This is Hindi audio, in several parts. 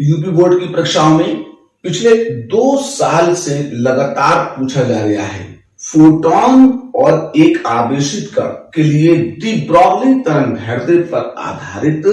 यूपी बोर्ड की परीक्षाओं में पिछले 2 साल से लगातार पूछा जा रहा है फोटॉन और एक आवेशित कण के लिए डी ब्रॉगली तरंगदैर्ध्य पर आधारित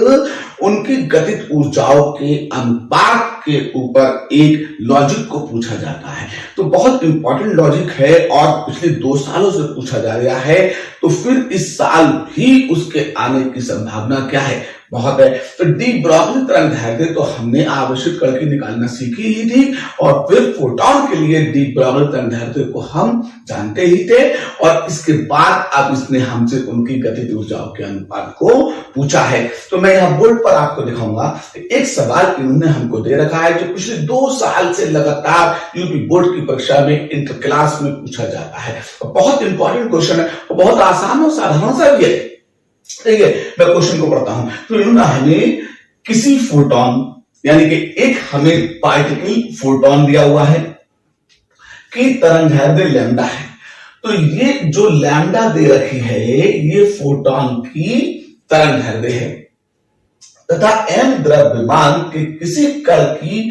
उनकी गतिज ऊर्जाओं के अनुपात के ऊपर एक लॉजिक को पूछा जाता है। तो बहुत इंपॉर्टेंट लॉजिक है और पिछले 2 सालों से पूछा जा रहा है, तो फिर इस साल भी उसके आने की संभावना क्या है? बहुत है। तो डी ब्रॉगली तरंगदैर्ध्य तो हमने आवेशित कण की निकालना सीखी ही थी और फिर फोटॉन के लिए डी ब्रॉगली तरंगदैर्ध्य को हम जानते ही थे और इसके बाद अब इसने हमसे उनकी गतिज ऊर्जाओं के अनुपात को पूछा है। तो मैं यहाँ बोर्ड पर आपको दिखाऊंगा एक सवाल इन्होंने हमको दे रखा है जो पिछले 2 साल से लगातार यूपी बोर्ड की परीक्षा में इंटर क्लास में पूछा जाता है। बहुत इंपॉर्टेंट क्वेश्चन है और बहुत आसान और साधारण सा भी है। ठीक है, मैं क्वेश्चन को पढ़ता हूं। तो इन्होंने हमें किसी फोटॉन यानी कि एक हमें पार्टिकल फोटॉन दिया हुआ है कि तरंगदैर्ध्य लैम्डा है। तो ये जो लैम्डा दे रखी है ये फोटॉन की तरंगदैर्ध्य है तथा m द्रव्यमान के किसी कण की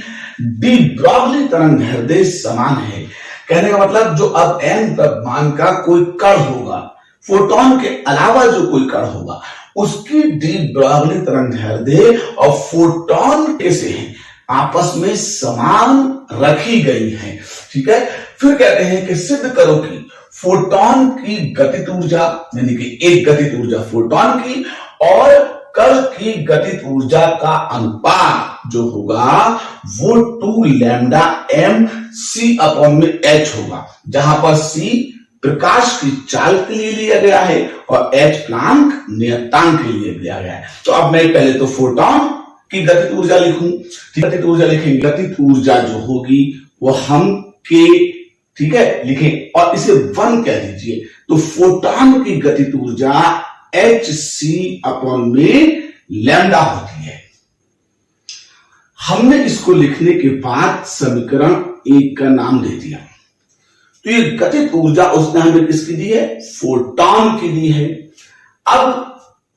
डी ब्रॉगली तरंगदैर्ध्य समान है। कहने का मतलब जो अब m द्रव्यमान का कोई कण होगा, फोटॉन के अलावा जो कोई कण होगा, उसकी डी ब्रॉगली तरंगदैर्ध्य और फोटॉन कैसे हैं आपस में समान रखी गई है। ठीक है, फिर कहते हैं कि सिद्ध करो कि फोटॉन की गतिज ऊर्जा यानी कि एक गतिज ऊर्जा फोटॉन की और कण की गतिज ऊर्जा का अनुपात जो होगा वो 2 लैम्डा m c अपॉन में h होगा, जहां पर c प्रकाश की चाल के लिए लिया गया है और h प्लांक नियतांक के लिए लिया गया है। तो अब मैं पहले तो फोटॉन की गतिज ऊर्जा लिखूं, गतिज ऊर्जा लिखेंगे, गतिज ऊर्जा जो होगी वो हम k ठीक है लिखें और इसे 1 कह दीजिए। तो फोटॉन की गतिज ऊर्जा hc अपॉन में लैम्डा होती है। हमने इसको लिखने के बाद समीकरण 1 का नाम दे दिया। तो ये गतिज ऊर्जा उसने हमें किसकी दी है? फोटॉन की दी है। अब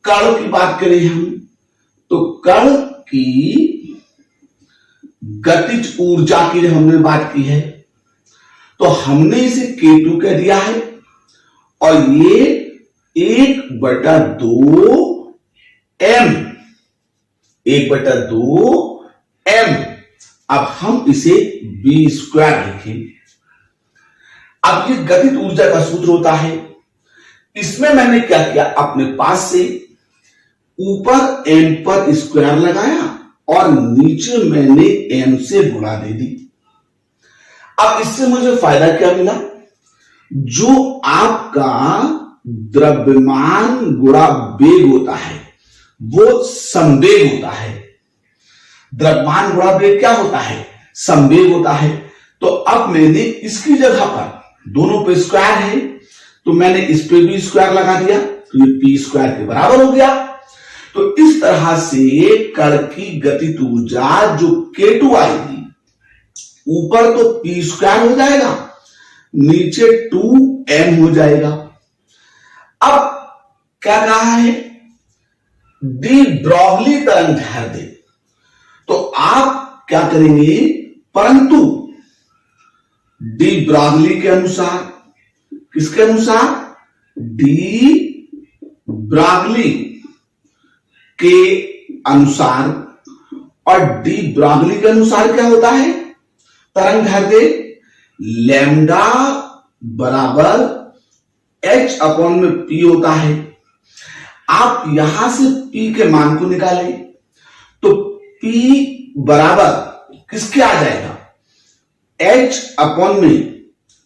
कण की बात करें हम, तो कण की गतिज ऊर्जा की हमने बात की है, तो हमने इसे K2 कह दिया है और ये 1/2 m। अब हम इसे b² लिखेंगे। अब ये गतिज ऊर्जा का सूत्र होता है, इसमें मैंने क्या किया, अपने पास से ऊपर m पर स्क्वायर लगाया और नीचे मैंने m से गुणा दे दी। अब इससे मुझे फायदा क्या मिला? जो आपका द्रव्यमान गुणा वेग होता है वो संवेग होता है। द्रव्यमान गुणा वेग क्या होता है? संवेग होता है। तो अब मैंने इसकी जगह पर दोनों पे स्क्वायर है तो मैंने इस पे भी स्क्वायर लगा दिया, तो ये p² के बराबर हो गया। तो इस तरह से कण की गतिज ऊर्जा जो K2 आएगी, ऊपर तो p² हो जाएगा, नीचे 2m हो जाएगा। अब क्या कहा है? डी ब्रॉगली तरंगदैर्ध्य। तो आप क्या करेंगे, परंतु डी ब्रॉगली के अनुसार, किसके अनुसार? डी ब्रॉगली के अनुसार। और डी ब्रॉगली के अनुसार क्या होता है? तरंगदैर्ध्य लैम्डा बराबर h अपॉन में p होता है। आप यहां से p के मान को निकालें तो p बराबर किसके आ जाएगा? h अपॉन में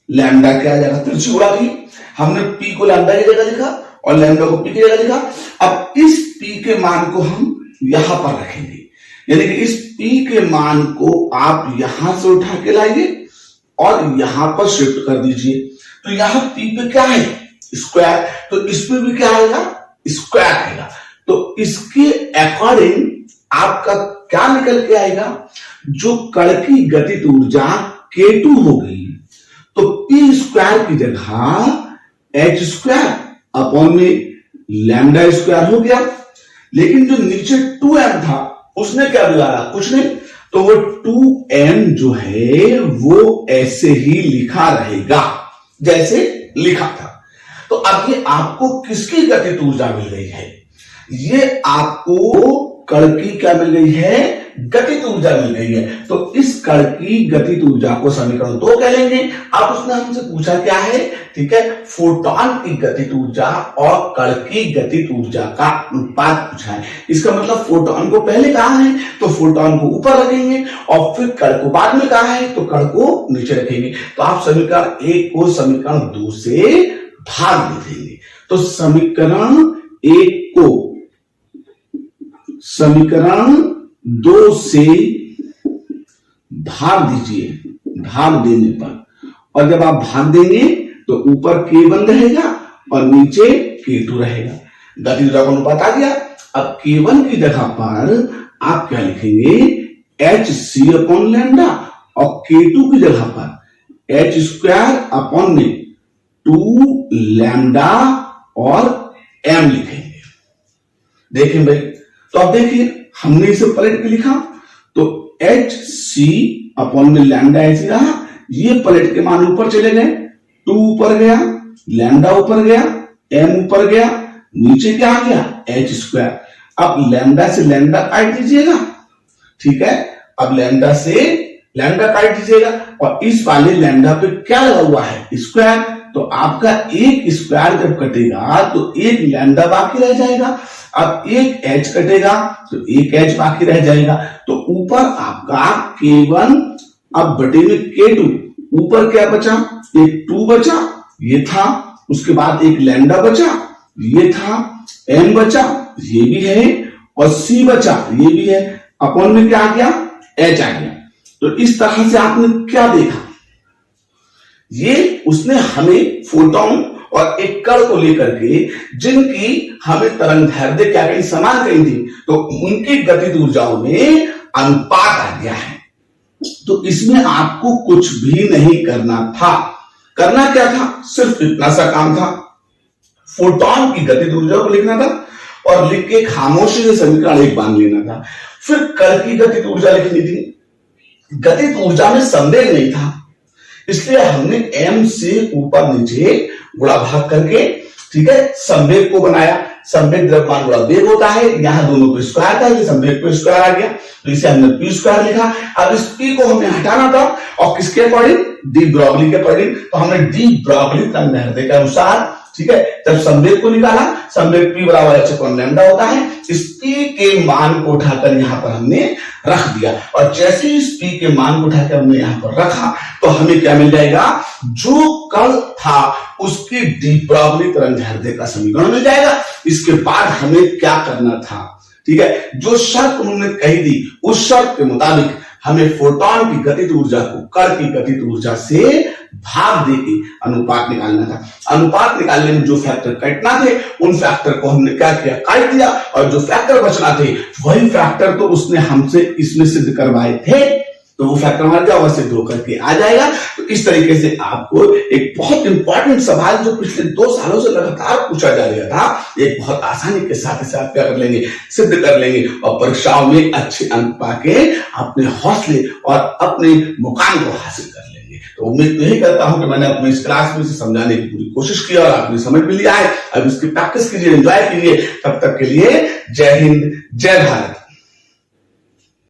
लैम्डा क्या आ जाएगा? तिरछी गुणा की हमने p को लैम्डा की जगह लिखा और लैम्डा को p की जगह लिखा। अब इस p के मान को हम यहां पर रखेंगे, यानी कि इस p के मान को आप यहां से उठा के लाइए और यहां पर शिफ्ट कर दीजिए। तो यहां p पे क्या है? स्क्वायर। तो इस पे भी क्या आएगा? स्क्वायर आएगा। तो इसके अकॉर्डिंग आपका क्या निकल के आएगा? जो कण की गतिज ऊर्जा K2 होगी तो p² की जगह h² अपॉन में लैम्डा² हो गया। लेकिन जो नीचे 2m था उसने क्या बिगाड़ा? कुछ नहीं, तो वो 2m जो है वो ऐसे ही लिखा रहेगा जैसे लिखा था। तो अब ये आपको किसकी गतिज ऊर्जा मिल गई है? ये आपको कण की क्या मिल गई है? गतिज ऊर्जा मिल गई है। तो इस कण की गतिज ऊर्जा को समीकरण 2 कह लेंगे। अब उसने हमसे पूछा क्या है? ठीक है, फोटोन की गतिज ऊर्जा और कण की गतिज ऊर्जा का अनुपात पूछा है। इसका मतलब फोटोन को पहले कहा है तो फोटोन को ऊपर रखेंगे और फिर कण को बाद में कहा है तो कण को नीचे रखेंगे। तो आप समीकरण 1 को समीकरण 2 से भाग देंगे। तो समीकरण 1 को समीकरण 2 से भाग दीजिए। भाग देने पर, और जब आप भाग देंगे तो ऊपर K1 रहेगा और नीचे K2 रहेगा। गतिज ऊर्जा का अनुपात आ गया। अब K1 की जगह पर आप क्या लिखेंगे? hc अपॉन लैम्डा, और K2 की जगह पर h स्क्वायर अपॉन में 2 लैम्डा और m लिखेंगे। देखें भाई, तो अब देखिए हमने इसे पलट के लिखा तो hc अपॉन में लैम्डा ऐसे रहा, ये पलट के मान ऊपर चले गए, 2 ऊपर गया, लैम्डा ऊपर गया, m ऊपर गया, नीचे क्या आ गया? h square. अब लैम्डा से लैम्डा काट दीजिएगा, ठीक है, अब लैम्डा से लैम्डा काट दीजिएगा और इस वाले लैम्डा पे क्या लगा हुआ है? स्क्वायर। तो आपका एक स्क्वायर जब कटेगा तो एक लैम्डा बाकी रह जाएगा। अब एक h कटेगा तो एक h बाकी रह जाएगा। तो ऊपर आपका K1 अब बटे में K2, ऊपर क्या बचा? एक 2 बचा, ये था, उसके बाद एक लैम्डा बचा, ये था, m बचा, ये भी है, और c बचा, ये भी है, अपॉन में क्या आ गया? h आ गया। तो इस तरह से आपने क्या देखा? ये उसने हमें फोटोन और एक कण को लेकर के जिनकी हमें तरंगदैर्ध्य क्या कही? समान कही थी, तो उनकी गतिज ऊर्जाओं में अनुपात आ गया है। तो इसमें आपको कुछ भी नहीं करना था। करना क्या था? सिर्फ इतना सा काम था, फोटोन की गतिज ऊर्जा को लिखना था और लिख के खामोशी से समीकरण 1 बांध लेना था। फिर कण की गतिज ऊर्जा लिखनी थी। गतिज ऊर्जा में संदेह नहीं था, इसलिए हमने m से ऊपर नीचे गुणा भाग करके, ठीक है, संवेग को बनाया। संवेग द्रव्यमान गुणा वेग होता है, यहां दोनों को स्क्वायर था, ये संवेग को स्क्वायर आ गया, तो इसे हमने p स्क्वायर लिखा। अब इस p को हमें हटाना था और किसके अकॉर्डिंग? डी ब्रॉगली के अकॉर्डिंग। तो हमने डी ब्रॉगली तरंगदैर्ध्य के अनुसार, ठीक है, जब संवेग को निकाला, संवेग p बराबर h अपॉन लैम्डा होता है, इस p के मान को उठाकर यहां पर हमने रख दिया और जैसे इस p के मान को उठाकर हमने यहां पर रखा तो हमें क्या मिल जाएगा? जो कण था उसकी डी ब्रॉगली तरंगदैर्ध्य का समीकरण मिल जाएगा। इसके बाद हमें क्या करना था? ठीक है, जो शर्त उन्होंने कही थी उस शर्त के मुताबिक हमें फोटोन की गतिज ऊर्जा को कण की गतिज ऊर्जा से भाग देके अनुपात निकालना था। अनुपात निकालने में जो फैक्टर कटना थे उन फैक्टर को हमने क्या किया? काट दिया, और जो फैक्टर बचना थे वही फैक्टर तो उसने हमसे इसमें सिद्ध करवाए थे, तो वो फैक्टर हमारा क्या होगा? सिद्ध होकर के आ जाएगा। तो इस तरीके से आपको एक बहुत इंपॉर्टेंट सवाल जो पिछले 2 सालों से लगातार पूछा जा रहा था, एक बहुत आसानी के साथ इसे आप क्या कर लेंगे? सिद्ध कर लेंगे और परीक्षाओं में अच्छे अंक पाके अपने हौसले और अपने मुकाम को हासिल कर लेंगे। तो उम्मीद तो यही करता हूं कि मैंने अपने इस क्लास में इसे समझाने की पूरी कोशिश की और आपने समझ भी लिया है। अब इसकी प्रैक्टिस कीजिए, एंजॉय कीजिए। तब तक के लिए जय हिंद, जय भारत।